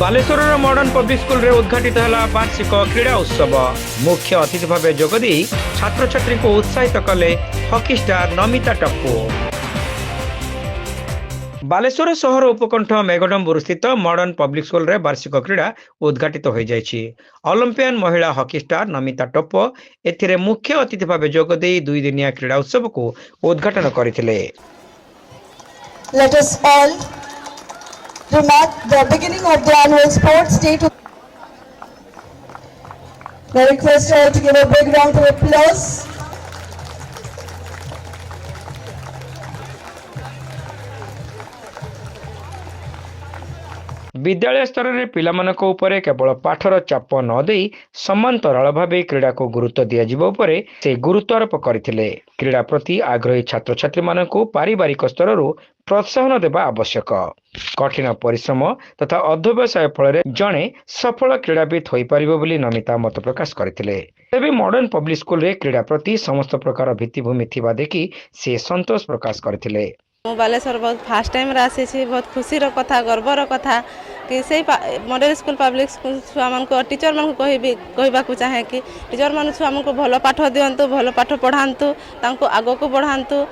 Baleshwar modern public school रे उद्घाटित है वार्षिक क्रीड़ा उत्सव। मुख्य अतिथि भाव जोगदी छात्र छात्री को उत्साहित कले हॉकी स्टार नमिता टप्पू। बालेश्वर सहर उपकंठ मेघडम्बुर स्थित मॉडर्न पब्लिक स्कूल रे वार्षिक क्रीड़ा उद्घाटित हो जाइछि। ओलंपियन महिला हॉकी स्टार नमिता टप्पू एथिरे मुख्य अतिथि भाव जोगदी 2 दिनिया क्रीड़ा उत्सव को उद्घाटन करथिले। Let us all remark the beginning of the annual sports day. I request all to give a big round of applause. विद्यालय स्तर में पिलामानक उपरे केवल पाठर चाप न देई समांतराल भावे क्रीड़ा को गुरुत्व दिया जिबो उपरे से गुरुत्वारोप करथिले। क्रीड़ा प्रति आग्रही छात्र छात्री मानकु पारिवारिक स्तर प्रोत्साहन देवा आवश्यक। कठिन परिश्रम तथा अध्यवसाय फल जड़े सफल क्रीड़ाविद हो पारिबो बोली नमिता मत प्रकाश करथिले। तेबे मॉडर्न पब्लिक स्कूल रे क्रीड़ा प्रति समस्त प्रकार भित्तिभूमि थिबा देखि से संतोष प्रकाश करथिले। बालेश्वर बहुत फास्ट टाइम आसी बहुत खुशी कथा गर्वर कथा कि से मॉडल स्कूल पब्लिक स्कूल छुआ मान को टीचर मान को कहवाक चाहे कि टीचर मान छुआ मान को भल पाठ दिंतु भल पाठ पढ़ातु आग को बढ़ातु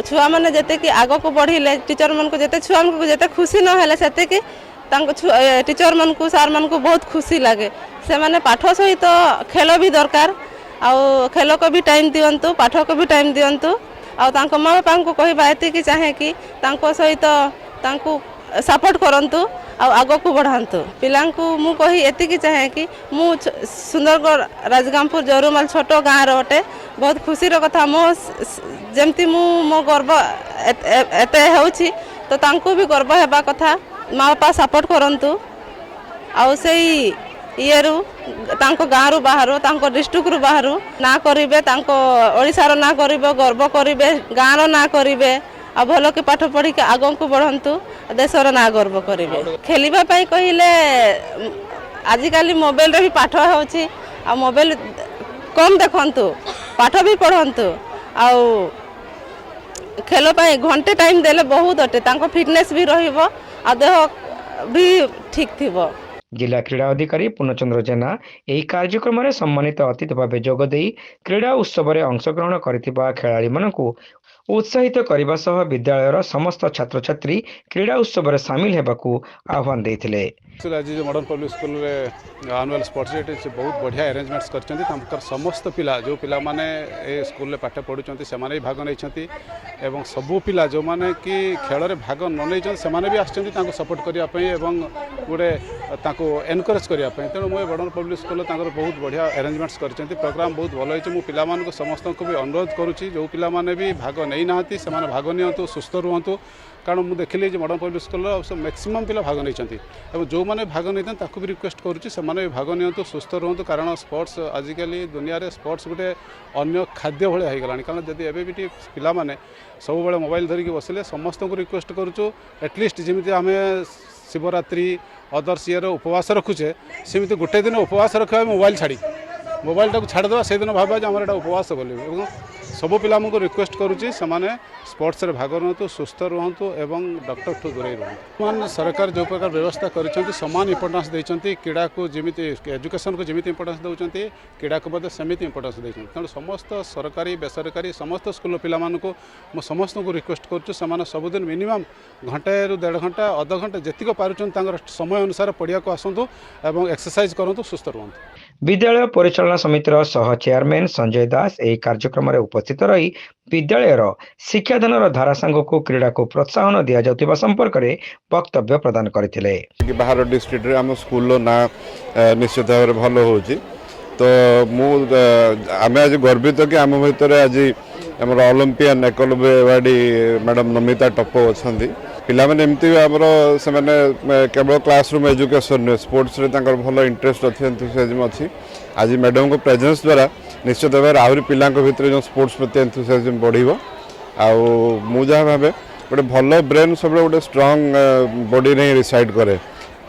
छुआ मैंने जिते कि आग को बढ़िले टीचर मान को जिते छुआ मान को जिते खुशी न से टीचर मान को सार मान को बहुत खुशी लगे। से माने पाठ सहित खेल भी दरकार आउ खेल को भी टाइम दिंतु पाठ को भी टाइम दिंतु आ माँ बापा को कहवा एति चाहे कि सहित सपोर्ट करंतु आग को बढ़ातु पिला मु कही एति चाहे कि मु सुंदरगढ़ राजगामपुर जरूमाल छोट गाँव रोटे बहुत खुशी कथा मो जमती मो गर्व एते होछि तो तांको भी गर्व हेबा कथा माँ बापा सपोर्ट करंतु आ सेई इयरु तांको गाँव रु बाहर तांको डिस्ट्रिक्ट रु बाहर ना करिवे तांको ओडिसा रो ना करिवे गर्व करिवे गाँव रो ना करिवे आ भलो के पाठ पढ़ी के आगो को बढ़ंतु देशर ना गर्व करिवे। खेलिबा पई कहिले आजिकाली मोबाइल रे भी पाठ होछि आ मोबाइल कम देखंतु पाठ भी पढ़ंतु आ खेल पई घंटे टाइम देले बहुत अटे तांको फिटनेस भी रहिबो आ देह भी ठीक थिबो। जिला क्रीड़ा अधिकारी पूर्णचंद्र जेना यही कार्यक्रम में सम्मानित अतिथि भाव जोगदे क्रीड़ा उत्सव में अंशग्रहण करथिबा खेलाड़ी मानकु उत्साहित करने सह विद्यालयर समस्त छात्र छात्री क्रीड़ा उत्सव में सामिल हेबाकु आह्वान देथिले। आज मॉडर्न पब्लिक स्कूल रे एनुअल स्पोर्ट्स डे बहुत बढ़िया अरेंजमेंट्स कर समस्त पिला जो पिला माने ए स्कूल रे पाठ पढ़ुचंती से माने भाग नहीं एवं सबू पिला जो माने कि खेल रे भाग न नहीं से माने भी आछंती तांको सपोर्ट करिया पई एवं गोटे तांको एनकरेज करिया पई तेणु मो मॉडर्न पब्लिक स्कूल तांकर बहुत बढ़िया अरेंजमेंट्स करचंती प्रोग्राम बहुत भल होइछ। मु पिला मान को समस्त को भी अनुरोध करूची जो पिला माने भी भाग नहीं नाहंती से माने भाग नियंतु सुस्थ रुहंतु कारण मुझे देखिली जो मॉडर्न पब्लिक स्कूल मैक्सिमम पिला भाग नहीं जो मैंने भाग नहीं ताकू भी रिक्वेस्ट करुच्ची से भाग नियंतु सुस्थ रुहतु कारण स्पोर्ट्स आजिकली दुनिया रे स्पोर्ट्स गोटे अन्य खाद्य भाया हो गलानी कारण जब एबे भी पिला माने सब बेले मोबाइल धरिकी बसिले समस्त को रिक्वेस्ट करुचु एटलिस्ट जमी आम शिवरात्रि अदर्स ईयर उपवास रखुचे सेमती गोटे दिन उपवास रखा मोबाइल टाक छाड़देवा से दिन भाव आम एटा उपवास बोली सबू पिला को रिक्वेस्ट करुच्ची से स्पोर्ट्स रे भाग रुहतु सुस्थ रुहतु एवं डॉक्टर ठू दूरे रुहतु। सरकार जो प्रकार व्यवस्था कर समान इंपोर्टेंस देती क्रीड़ा को जमी एजुकेशन को जमी इंपोर्टेंस दौरान क्रीड़ा को बोधे सेमती इंपोर्टेंस देती तेणु समस्त सरकारी बेसरकारी समस्त स्कूल पिला मु समस्त को रिक्वेस्ट करुँ सबुदिन मिनिमम घंटे रु 1.5 घंटा अध घंटा जी पार समय अनुसार पढ़िया को आसतु और एक्सरसाइज करूँ सुस्थ रुहतु। विद्यालय परिचालना समितिर सह चेयरमैन संजय दास यह कार्यक्रम में उपस्थित रही विद्यालयर शिक्षादान धारा सांग को क्रीड़ा को प्रोत्साहन दि जाउतिबा संपर्क में वक्तव्य प्रदान करथिले। बाहर डिस्ट्रिक्ट रे हम स्कूल ना निश्चित भाव भल हो तो आम आज गर्वित कि आम भर आज आम Olympian Eklavya awardee madam Namita Tappu अच्छा पिलाने एमती आमर से केवल क्लासरूम एजुकेशन नुहे स्पोर्ट्स रे भल इंटरेस्ट अच्छी एंथुसियाज्म अच्छी आज मैडम को प्रेजेंस द्वारा निश्चित भाव आहरी पिला भितर जो स्पोर्ट्स प्रति एंथुसियाज्म बढ़िबो आउ मु जहाँ भावे गोटे भल ब्रेन सब गोटे स्ट्रांग बॉडी नहीं रिसाइड करे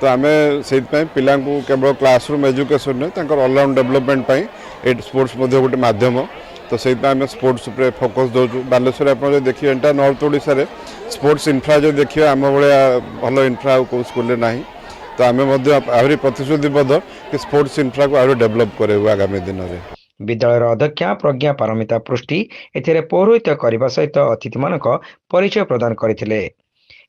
तो आम से पिला केवल क्लासरूम एजुकेशन नुहे ऑलराउंड डेवलपमेंट ये स्पोर्ट्स गोटे माध्यम तो से स्पोर्ट्स उपर फोकस दौचु बालेश्वर आप देखिए एंटा नॉर्थ ओडिशा रे स्पोर्ट्स इन्फ्रा जो देखिए आम भाया भल इन्फ्रा कौ स्कूल ना तो आमे मध्य आहरी प्रतिश्रुतिबद्ध कि स्पोर्ट्स इंफ्रा को आहरी डेवलप करेबु आगामी दिन रे। विद्यालयर अध्यक्षा प्रज्ञा पारमिता पृष्टि एथिरे पौरोहित्य करने सहित अतिथि मानक परिचय प्रदान करथिले।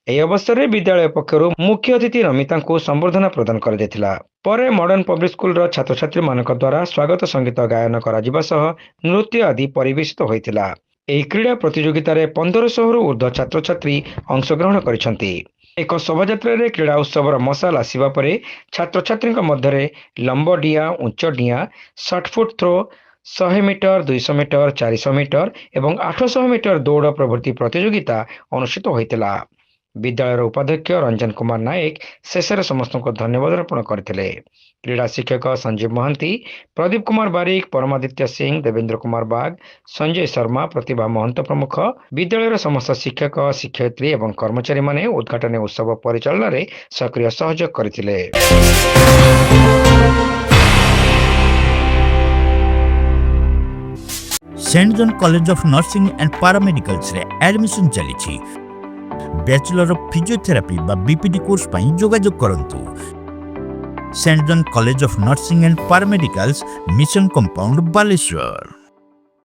ଏହି ଅବସରରେ ବିଦ୍ୟାଳୟ ପକ୍ଷରୁ ମୁଖ୍ୟ ଅତିଥି ନମିତା ସମ୍ବର୍ଦ୍ଧନା ପ୍ରଦାନ କରାଯାଇଥିଲା। ପରେ ମଡର୍ଣ୍ଣ ପବ୍ଲିକ ସ୍କୁଲର ଛାତ୍ରଛାତ୍ରୀମାନଙ୍କ ଦ୍ୱାରା ସ୍ୱାଗତ ସଙ୍ଗୀତ ଗାୟନ କରାଯିବା ସହ ନୃତ୍ୟ ଆଦି ପରିବେଷିତ ହୋଇଥିଲା। ଏହି କ୍ରୀଡ଼ା ପ୍ରତିଯୋଗିତାରେ 1500ରୁ ଉର୍ଦ୍ଧ୍ୱ ଛାତ୍ରଛାତ୍ରୀ ଅଂଶଗ୍ରହଣ କରିଛନ୍ତି। ଏକ ଶୋଭାଯାତ୍ରାରେ କ୍ରୀଡ଼ା ଉତ୍ସବର ମଶାଲ ଆସିବା ପରେ ଛାତ୍ରଛାତ୍ରୀଙ୍କ ମଧ୍ୟରେ ଲମ୍ବ ଡିଆଁ, ଉଚ୍ଚ ଡିଆଁ, shot put throw, 100 metre, 200 metre, 400 metre ଏବଂ 800 ମିଟର ଦୌଡ଼ ପ୍ରଭୃତି ପ୍ରତିଯୋଗିତା ଅନୁଷ୍ଠିତ ହୋଇଥିଲା। विद्यालयर उपाध्यक्ष रंजन कुमार नायक शेषे समस्त धन्यवाद अर्पण करते। क्रीड़ा शिक्षक संजीव महांती, प्रदीप कुमार बारिक, परमादित्य सिंह, देवेंद्र कुमार बाग, संजय शर्मा, प्रतिभा महंत प्रमुख विद्यालयर समस्त शिक्षक, शिक्षयित्री और कर्मचारी माने उद्घाटन उत्सव परिचालन में सक्रिय सहयोग करथिले। Saint John college of nursing and paramedicals रे एडमिशन चली। बैचलर ऑफ फिजियोथेरापी बा बीपीडी कोर्स पाई जोगाजोग करंतु। Saint John college of nursing and paramedicals, mission compound, Baleshwar.